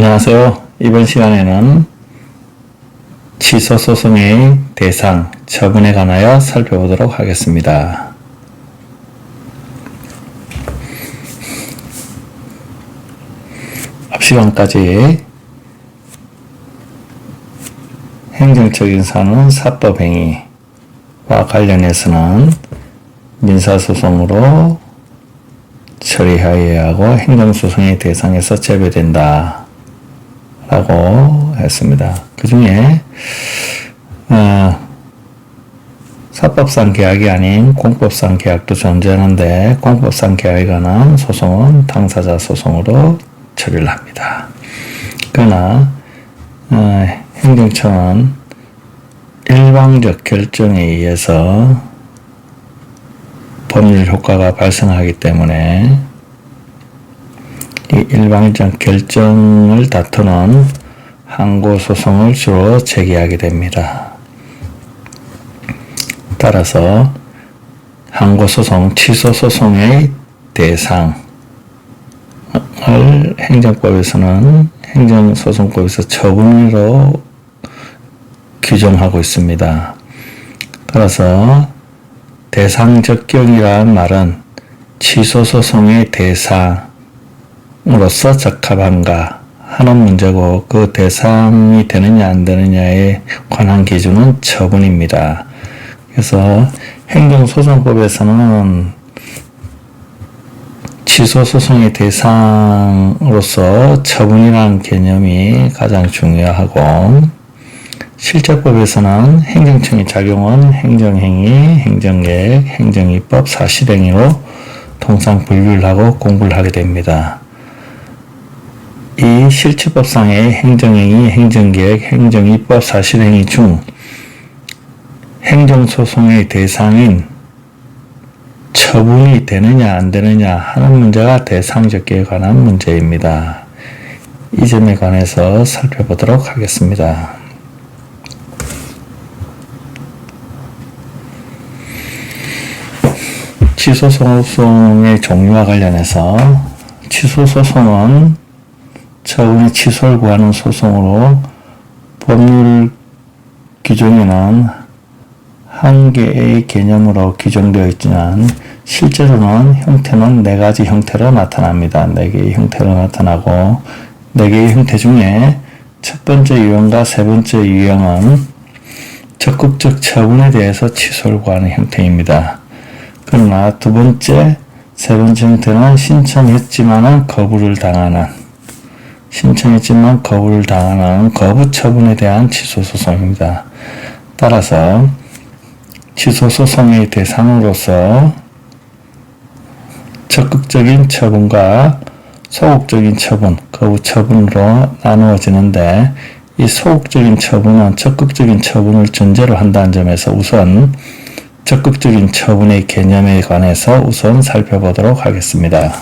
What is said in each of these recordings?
안녕하세요. 이번 시간에는 취소소송의 대상, 처분에 관하여 살펴보도록 하겠습니다. 앞 시간까지 행정적인 사안은 사법행위와 관련해서는 민사소송으로 처리하여야 하고 행정소송의 대상에서 제외된다 라고 했습니다. 그 중에 사법상 계약이 아닌 공법상 계약도 존재하는데 공법상 계약에 관한 소송은 당사자 소송으로 처리를 합니다. 그러나 행정처는 일방적 결정에 의해서 법률 효과가 발생하기 때문에 이 일방적 결정을 다투는 항고소송을 주로 제기하게 됩니다. 따라서 항고소송, 취소소송의 대상을 행정법에서는 행정소송법에서 처분으로 규정하고 있습니다. 따라서 대상적격이라는 말은 취소소송의 대상으로서 적합한가 하는 문제고 그 대상이 되느냐 안 되느냐에 관한 기준은 처분입니다. 그래서 행정소송법에서는 취소소송의 대상으로서 처분이라는 개념이 가장 중요하고 실제법에서는 행정청의 작용은 행정행위, 행정계획, 행정입법, 사실행위로 통상 분류를 하고 공부를 하게 됩니다. 이 실체법상의 행정행위, 행정계획, 행정입법, 사실행위 중 행정소송의 대상인 처분이 되느냐 안 되느냐 하는 문제가 대상적격에 관한 문제입니다. 이 점에 관해서 살펴보도록 하겠습니다. 취소소송의 종류와 관련해서 취소소송은 처분의 취소를 구하는 소송으로 법률 규정에는 한 개의 개념으로 규정되어 있지만 실제로는 형태는 네 가지 형태로 나타납니다. 네 개의 형태로 나타나고 네 개의 형태 중에 첫 번째 유형과 세 번째 유형은 적극적 처분에 대해서 취소를 구하는 형태입니다. 그러나 두 번째, 세 번째 형태는 신청했지만 거부를 당하는 거부 처분에 대한 취소소송입니다. 따라서 취소소송의 대상으로서 적극적인 처분과 소극적인 처분, 거부 처분으로 나누어지는데 이 소극적인 처분은 적극적인 처분을 전제로 한다는 점에서 우선 적극적인 처분의 개념에 관해서 우선 살펴보도록 하겠습니다.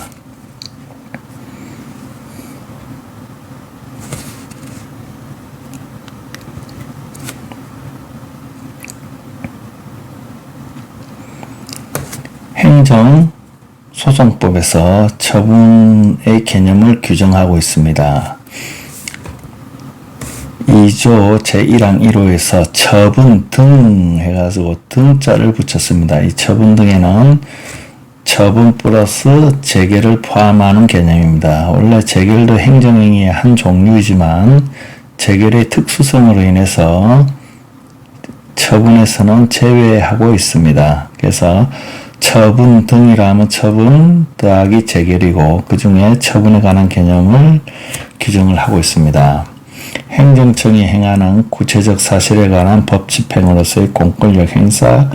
행정소송법에서 처분의 개념을 규정하고 있습니다. 2조 제1항 1호에서 처분 등 해가지고 등자를 붙였습니다. 이 처분 등에는 처분 플러스 재결을 포함하는 개념입니다. 원래 재결도 행정행위의 한 종류이지만 재결의 특수성으로 인해서 처분에서는 제외하고 있습니다. 그래서 처분 등이라면 처분 더하기 재결이고 그 중에 처분에 관한 개념을 규정을 하고 있습니다. 행정청이 행하는 구체적 사실에 관한 법 집행으로서의 공권력 행사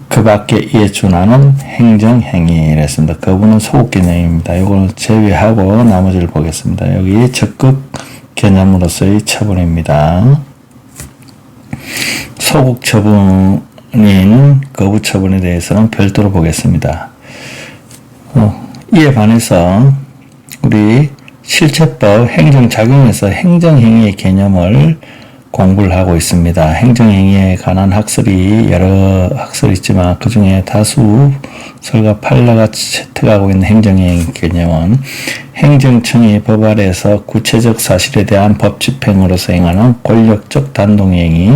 그 밖에 이에 준하는 행정행위를 했습니다. 거부는 소극 개념입니다. 이걸 제외하고 나머지를 보겠습니다. 여기 적극 개념으로서의 처분입니다. 소극 처분인 거부 처분에 대해서는 별도로 보겠습니다. 이에 반해서 우리 실체법 행정작용에서 행정행위의 개념을 공부를 하고 있습니다. 행정행위에 관한 학설이 여러 학설이 있지만 그 중에 다수설과 판례가 채택하고 있는 행정행위 개념은 행정청이 법 아래에서 구체적 사실에 대한 법 집행으로서 행하는 권력적 단독행위,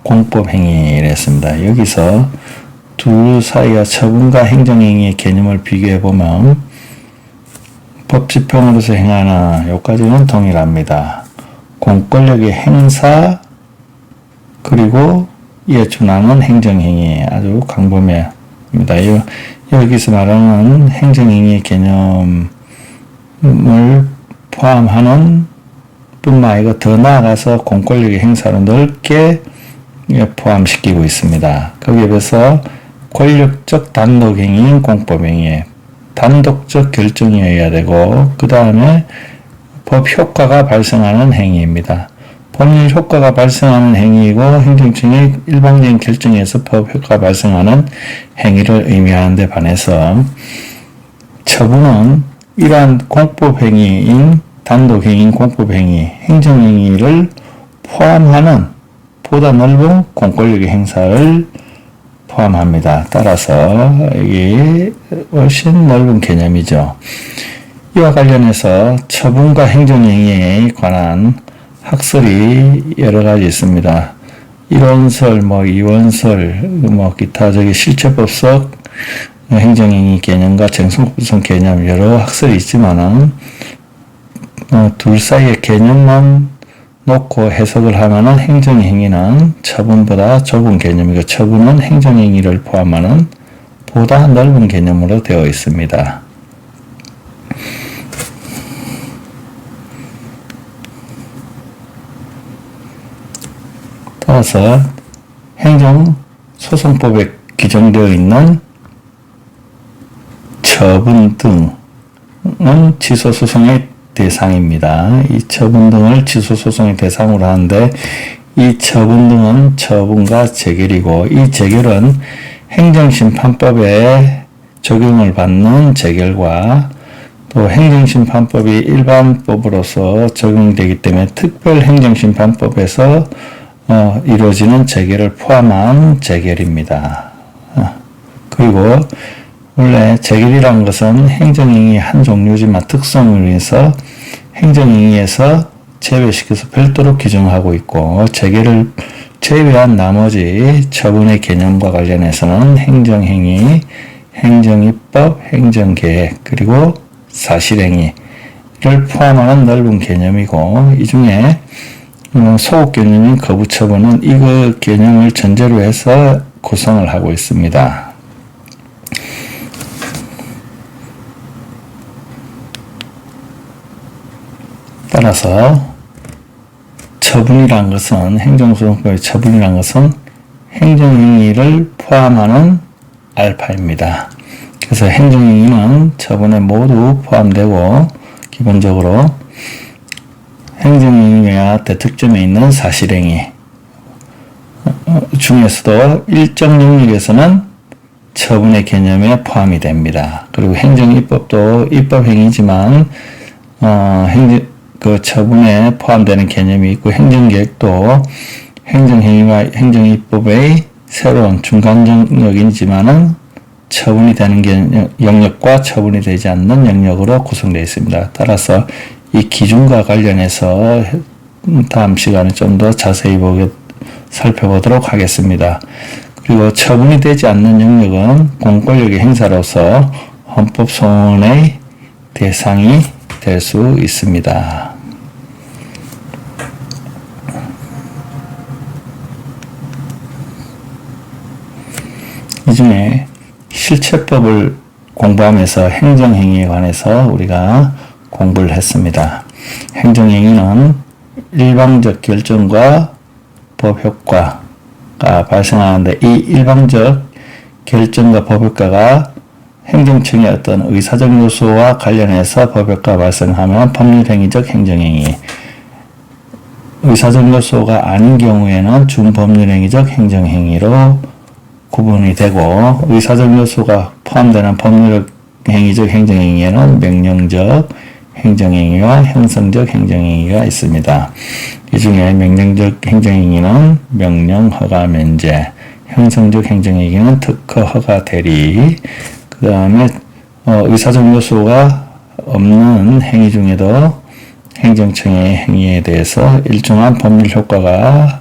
공법행위를 했습니다. 여기서 둘 사이와 처분과 행정행위의 개념을 비교해보면 법 집행으로서 행하는 여기까지는 동일합니다. 공권력의 행사 그리고 이에 준하는 행정행위 아주 광범위합니다. 여기서 말하는 행정행위의 개념을 포함하는 뿐만 아니라 더 나아가서 공권력의 행사로 넓게 포함시키고 있습니다. 거기에 비해서 권력적 단독행위인 공법행위, 단독적 결정이어야 되고 그 다음에 법 효과가 발생하는 행위입니다. 법률 효과가 발생하는 행위이고 행정청의 일방적인 결정에서 법 효과가 발생하는 행위를 의미하는 데 반해서 처분은 이러한 공법행위인 단독행위인 공법행위, 행정행위를 포함하는 보다 넓은 공권력의 행사를 포함합니다. 따라서 이게 훨씬 넓은 개념이죠. 이와 관련해서 처분과 행정행위에 관한 학설이 여러 가지 있습니다. 이론설, 이원설, 기타 실체법석 행정행위 개념과 쟁송법성 개념 여러 학설이 있지만은 둘 사이의 개념만 놓고 해석을 하면은 행정행위는 처분보다 좁은 개념이고 처분은 행정행위를 포함하는 보다 넓은 개념으로 되어 있습니다. 따라서 행정소송법에 규정되어 있는 처분 등은 취소소송의 대상입니다. 이 처분 등을 취소소송의 대상으로 하는데 이 처분 등은 처분과 재결이고 이 재결은 행정심판법에 적용을 받는 재결과 또 행정심판법이 일반법으로서 적용되기 때문에 특별행정심판법에서 이루어지는 재결을 포함한 재결입니다. 그리고 원래 재결이라는 것은 행정행위의 한 종류지만 특성을 위해서 행정행위에서 제외시켜서 별도로 규정하고 있고 재결을 제외한 나머지 처분의 개념과 관련해서는 행정행위, 행정입법, 행정계획 그리고 사실행위를 포함하는 넓은 개념이고 이 중에 소급 개념인 거부처분은 이거 개념을 전제로 해서 구성을 하고 있습니다. 따라서 처분이란 것은 행정소송법의 처분이란 것은 행정행위를 포함하는 알파입니다. 그래서 행정행위는 처분에 모두 포함되고 기본적으로 행정행위와 대특점에 있는 사실행위 중에서도 일정 영역에서는 처분의 개념에 포함이 됩니다. 그리고 행정입법도 입법행위지만 그 처분에 포함되는 개념이 있고 행정계획도 행정행위와 행정입법의 새로운 중간 영역이지만은 처분이 되는 영역과 처분이 되지 않는 영역으로 구성되어 있습니다. 따라서 이 기준과 관련해서 다음 시간에 좀 더 자세히 살펴보도록 하겠습니다. 그리고 처분이 되지 않는 영역은 공권력의 행사로서 헌법소원의 대상이 될 수 있습니다. 이 중에 실체법을 공부하면서 행정행위에 관해서 우리가 공부를 했습니다. 행정행위는 일방적 결정과 법효과가 발생하는데 이 일방적 결정과 법효과가 행정청의 어떤 의사적 요소와 관련해서 법효과가 발생하면 법률행위적 행정행위, 의사적 요소가 아닌 경우에는 준법률행위적 행정행위로 구분이 되고 의사적 요소가 포함되는 법률행위적 행정행위에는 명령적 행정행위와 형성적 행정행위가 있습니다. 이 중에 명령적 행정행위는 명령, 허가, 면제, 형성적 행정행위는 특허, 허가, 대리, 그 다음에 의사적 요소가 없는 행위 중에도 행정청의 행위에 대해서 일정한 법률 효과가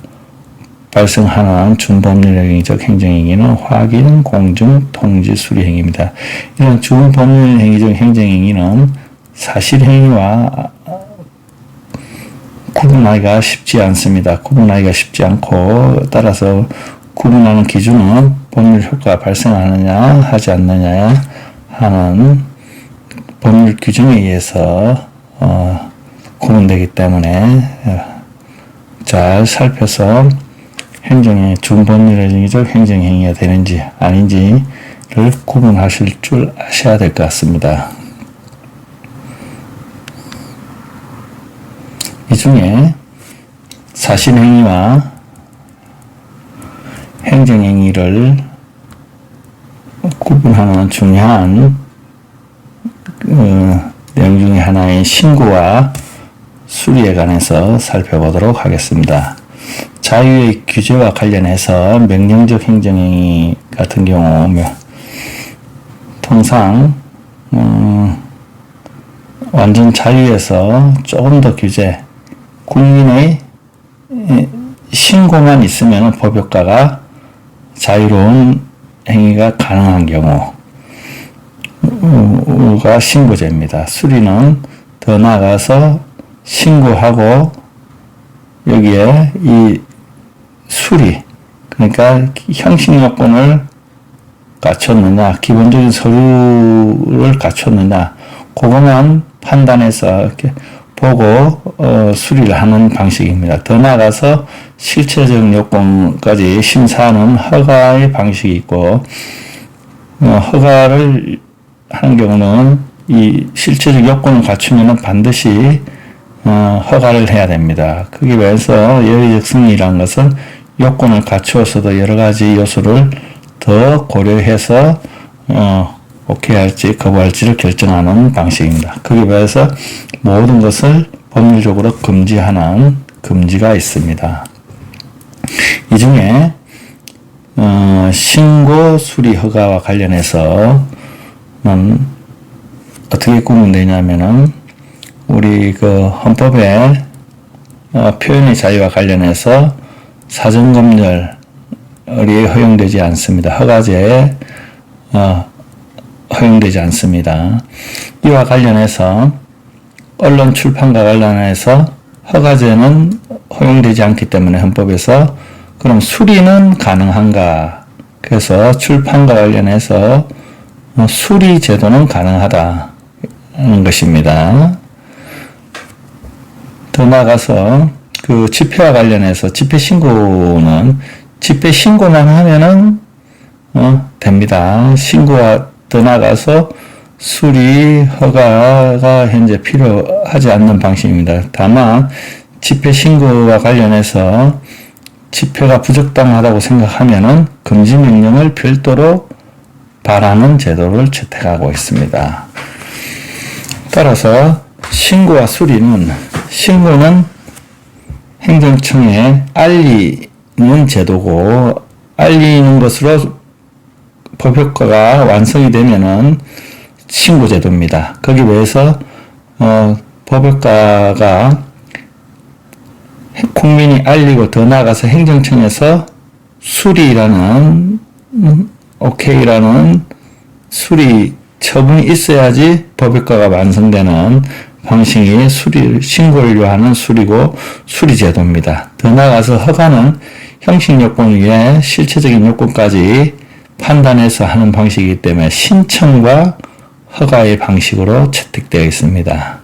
발생하는 준법률행위적 행정행위는 확인, 공증, 통지, 수리 행위입니다. 이런 준법률행위적 행정행위는 사실행위와 구분하기가 쉽지 않습니다. 구분하기가 쉽지 않고 따라서 구분하는 기준은 법률 효과가 발생하느냐 하지 않느냐 하는 법률 규정에 의해서 구분되기 때문에 잘 살펴서 행정의 준법률행위적 행정행위가 되는지 아닌지를 구분하실 줄 아셔야 될 것 같습니다. 이 중에 사실행위와 행정행위를 구분하는 중요한 내용 중에 하나인 신고와 수리에 관해서 살펴보도록 하겠습니다. 자유의 규제와 관련해서 명령적 행정행위 같은 경우 통상 완전 자유에서 조금 더 규제, 국민의 신고만 있으면 법효과가 자유로운 행위가 가능한 경우가 신고제입니다. 수리는 더 나아가서 신고하고 여기에 이 수리, 그러니까 형식 요건을 갖췄느냐, 기본적인 서류를 갖췄느냐, 그것만 판단해서 이렇게 보고 수리를 하는 방식입니다. 더 나아가서 실체적 요건까지 심사하는 허가의 방식이 있고, 허가를 하는 경우는 이 실체적 요건을 갖추면 반드시 허가를 해야 됩니다. 거기에 비해서 여의적 승인이라는 것은 요건을 갖추어서도 여러 가지 요소를 더 고려해서 오케이 할지 거부할지를 결정하는 방식입니다. 거기에 비해서 모든 것을 법률적으로 금지하는 금지가 있습니다. 이 중에 신고 수리 허가와 관련해서는 어떻게 구분되냐면은 우리 그 헌법의 표현의 자유와 관련해서 사전검열이 허용되지 않습니다. 허가제에 허용되지 않습니다. 이와 관련해서 언론 출판과 관련해서 허가제는 허용되지 않기 때문에 헌법에서 그럼 수리는 가능한가? 그래서 출판과 관련해서 수리 제도는 가능하다는 것입니다. 더 나아가서 그 집회와 관련해서 집회 신고는 집회 신고만 하면은 됩니다. 신고와 더 나아가서 수리 허가가 현재 필요하지 않는 방식입니다. 다만 집회 신고와 관련해서 집회가 부적당하다고 생각하면은 금지 명령을 별도로 발하는 제도를 채택하고 있습니다. 따라서 신고와 수리는 신고는 행정청에 알리는 제도고 알리는 것으로 법효과가 완성이 되면은 신고제도입니다. 거기에 비해서 법효과가 국민이 알리고 더 나아가서 행정청에서 수리라는 오케이라는 수리 처분이 있어야지 법효과가 완성되는 방식이 신고를 요하는 수리고 수리제도입니다. 더 나아가서 허가는 형식 요건 위에 실체적인 요건까지 판단해서 하는 방식이기 때문에 신청과 허가의 방식으로 채택되어 있습니다.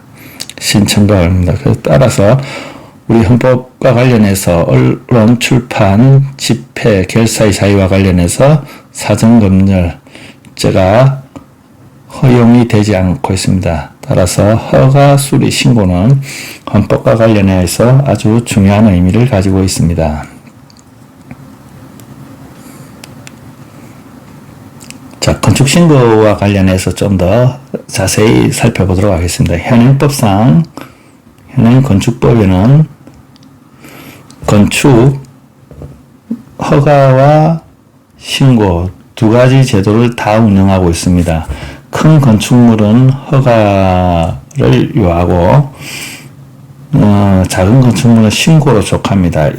신청과 허가입니다. 따라서 우리 헌법과 관련해서 언론, 출판, 집회, 결사의 자유와 관련해서 사전검열제가 허용이 되지 않고 있습니다. 따라서 허가, 수리, 신고는 헌법과 관련해서 아주 중요한 의미를 가지고 있습니다. 자, 건축신고와 관련해서 좀 더 자세히 살펴보도록 하겠습니다. 현행 건축법에는 건축 허가와 신고 두 가지 제도를 다 운영하고 있습니다. 큰 건축물은 허가를 요하고 작은 건축물은 신고로 족합니다.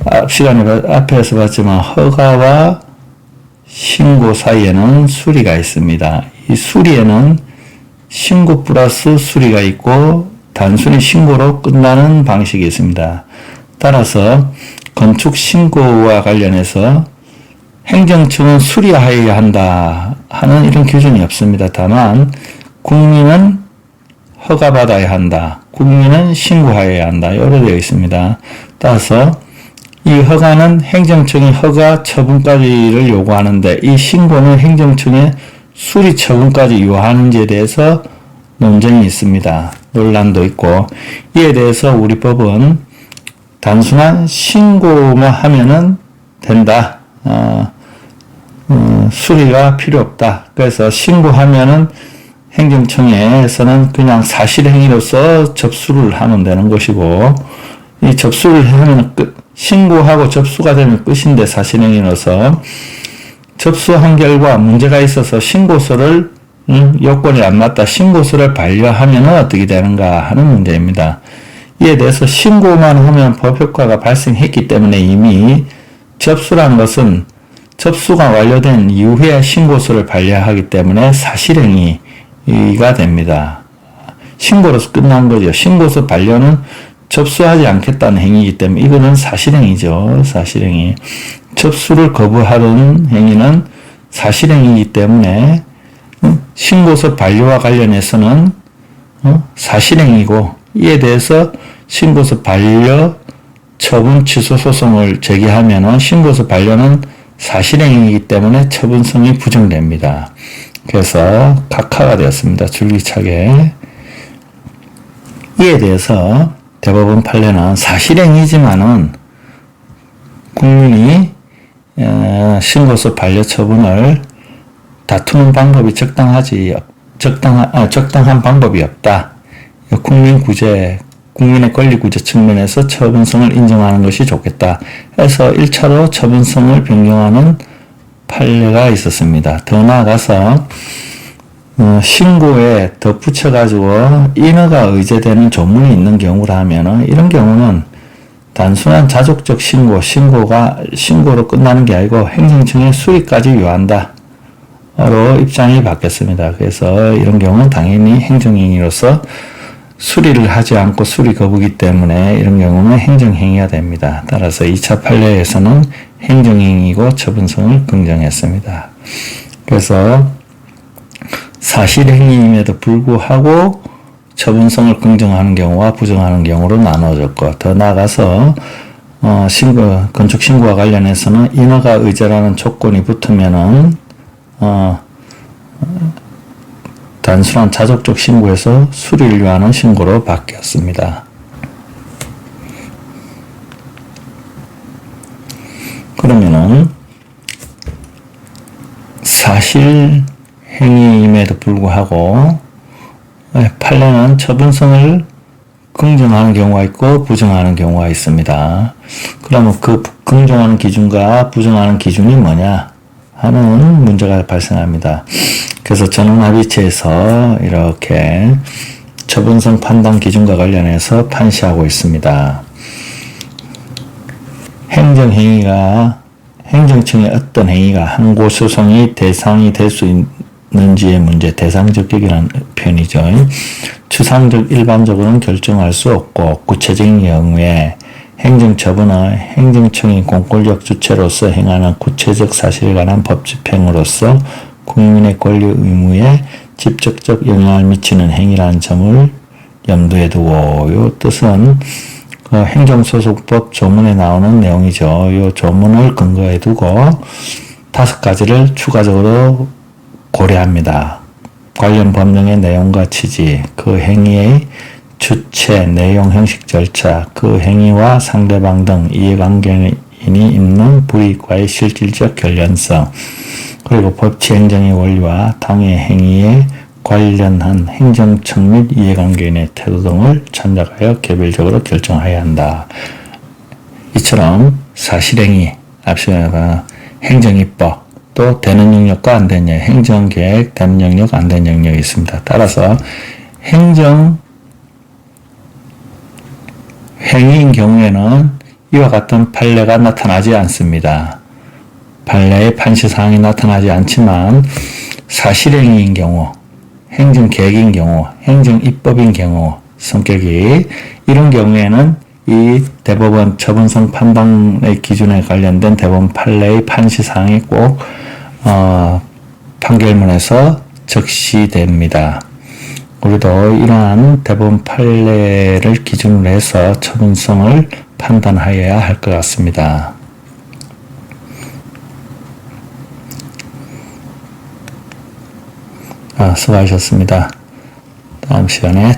앞에서 봤지만 허가와 신고 사이에는 수리가 있습니다. 이 수리에는 신고 플러스 수리가 있고 단순히 신고로 끝나는 방식이 있습니다. 따라서 건축 신고와 관련해서 행정청은 수리하여야 한다 하는 이런 규정이 없습니다. 다만 국민은 허가받아야 한다. 국민은 신고하여야 한다. 이렇게 되어 있습니다. 따라서 이 허가는 행정청이 허가 처분까지를 요구하는데 이 신고는 행정청의 수리 처분까지 요하는지에 대해서 논쟁이 있습니다. 논란도 있고 이에 대해서 우리 법은 단순한 신고만 하면은 된다. 수리가 필요 없다. 그래서 신고하면은 행정청에서는 그냥 사실행위로서 접수를 하면 되는 것이고 이 접수를 하면 신고하고 접수가 되면 끝인데 사실행위로서 접수한 결과 문제가 있어서 신고서를 요건이 안 맞다. 신고서를 반려하면 어떻게 되는가 하는 문제입니다. 이에 대해서 신고만 하면 법효과가 발생했기 때문에 이미 접수라는 것은 접수가 완료된 이후에 신고서를 반려하기 때문에 사실행위가 됩니다. 신고로서 끝난 거죠. 신고서 반려는 접수하지 않겠다는 행위이기 때문에 이거는 사실행위죠. 사실행위. 접수를 거부하는 행위는 사실행위이기 때문에 신고서 반려와 관련해서는 사실행위고 이에 대해서 신고서 반려 처분 취소 소송을 제기하면은 신고서 반려는 사실행위이기 때문에 처분성이 부정됩니다. 그래서 각하가 되었습니다. 줄기차게. 이에 대해서 대법원 판례는 사실행위지만은 국민이 신고서 반려 처분을 다투는 방법이 적당한 방법이 없다. 국민의 권리 구제 측면에서 처분성을 인정하는 것이 좋겠다. 해서 1차로 처분성을 변경하는 판례가 있었습니다. 더 나아가서 신고에 덧붙여가지고 인허가 의제되는 조문이 있는 경우라면은 이런 경우는 단순한 자족적 신고로 끝나는 게 아니고 행정청의 수리까지 요한다. 로 입장이 바뀌었습니다. 그래서 이런 경우는 당연히 행정행위로서 수리를 하지 않고 수리 거부기 때문에 이런 경우는 행정행위가 됩니다. 따라서 2차 판례에서는 행정행위고 처분성을 긍정했습니다. 그래서 사실행위임에도 불구하고 처분성을 긍정하는 경우와 부정하는 경우로 나눠졌고 더 나아가서 건축 신고와 관련해서는 인허가 의제라는 조건이 붙으면은 단순한 자족적 신고에서 수리를 요하는 신고로 바뀌었습니다. 그러면은 사실행위임에도 불구하고 판례는 처분성을 긍정하는 경우가 있고 부정하는 경우가 있습니다. 그러면 그 긍정하는 기준과 부정하는 기준이 뭐냐 하는 문제가 발생합니다. 그래서 전원합의체에서 이렇게 처분성 판단 기준과 관련해서 판시하고 있습니다. 행정청의 어떤 행위가 항고소송이 대상이 될 수 있는지의 문제, 대상적격이라는 표현이죠. 추상적, 일반적으로는 결정할 수 없고 구체적인 경우에 행정처분은 행정청이 공권력 주체로서 행하는 구체적 사실에 관한 법 집행으로서 국민의 권리 의무에 직접적 영향을 미치는 행위라는 점을 염두에 두고 이 뜻은 행정소송법 조문에 나오는 내용이죠. 이 조문을 근거에 두고 5가지를 추가적으로 고려합니다. 관련 법령의 내용과 취지, 그 행위의 주체, 내용, 형식, 절차, 그 행위와 상대방 등 이해관계인이 있는 부익과의 실질적 관련성, 그리고 법치 행정의 원리와 당의 행위에 관련한 행정청 및 이해관계인의 태도 등을 참작하여 개별적으로 결정해야 한다. 이처럼 사실행위, 앞서 행정입법, 또 되는 영역과 안 되는 영역, 행정계획, 되는 영역, 안 되는 영역이 있습니다. 따라서 행정 행위인 경우에는 이와 같은 판례가 나타나지 않습니다. 판례의 판시사항이 나타나지 않지만 사실행위인 경우, 행정계획인 경우, 행정입법인 경우 성격이 이런 경우에는 이 대법원 처분성 판단의 기준에 관련된 대법원 판례의 판시사항이 꼭 판결문에서 적시됩니다. 우리도 이러한 대법원 판례를 기준으로 해서 처분성을 판단하여야 할 것 같습니다. 수고하셨습니다. 다음 시간에